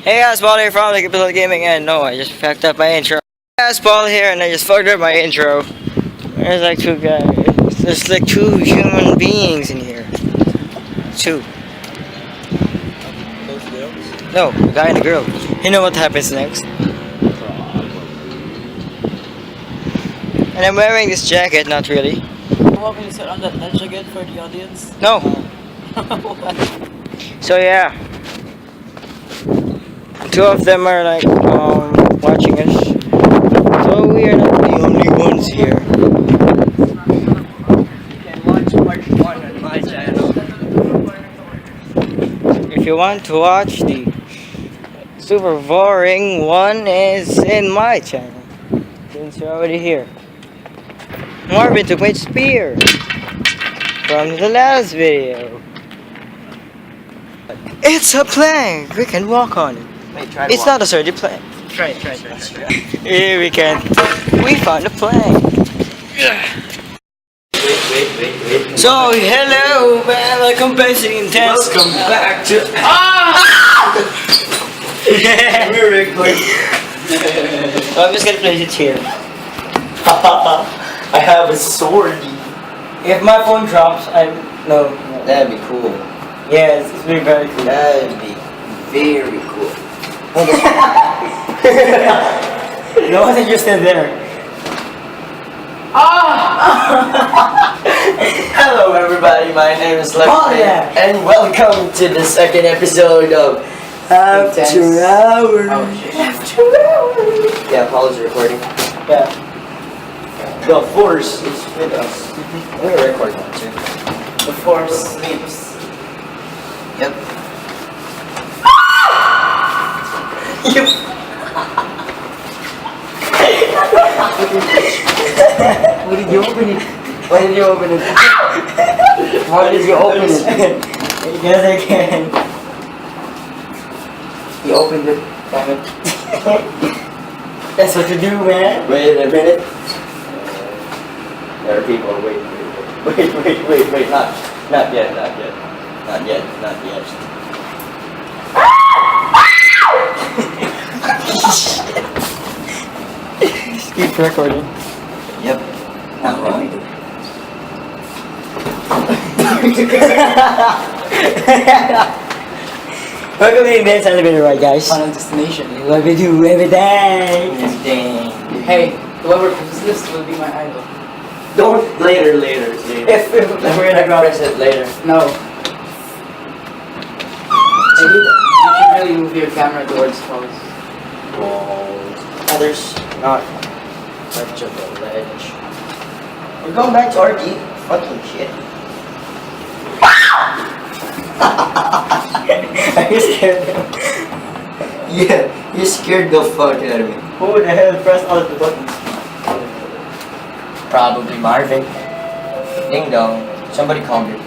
Hey guys, Paul here from the Gaming, and no, I just fucked up my intro. Hey guys, Paul here, and I just fucked up my intro. There's like two guys. There's like two human beings in here. Two. Those girls? No, a guy and a girl. You know what happens next? And I'm wearing this jacket, not really. You want me to sit on that ledge again for the audience? No. So yeah. Two of them are like watching us. So we are not the only ones here. You can watch part 1 on my channel. If you want to watch the super boring one, is in my channel. Since you're already here. Marvin took my spear from the last video. It's a plank. We can walk on it. Wait, try It's not a sturdy plank. Try it. Here we can. We found a plank. Wait. So hello, man. Welcome back to the intense. Welcome back to... We're recording. So I'm just gonna place it here. I have a sword. If my phone drops, no. That'd be cool. Yes, it's really very cool. That'd be very cool. No one just stand there. Hello everybody, my name is Left Oh, yeah. and welcome to the second episode of After hours. Oh, shit. Yeah, Paul is recording. Yeah. The Force is with us. We're gonna record that too. The force sleeps. Yep. Why did you open it? Why did you open it? Why did you open it? Because I can. You opened it. Damn it. That's what you do, man. Wait a minute. There are people. Wait. Not yet. Keep recording. Yep. Not wrong. Welcome to the Advanced Elevator Ride, guys. Final destination. What we do every day. Dang. Hey, whoever posts this will be my idol. Don't later. If we're gonna go. Press it later. No. You should really move your camera towards Paul's. Others not much of a ledge. We're going back to RD. Fucking shit. Are you scared? Yeah, you scared the fuck out of me. Who the hell pressed all of the buttons? Probably Marvin. Ding dong. Somebody called it.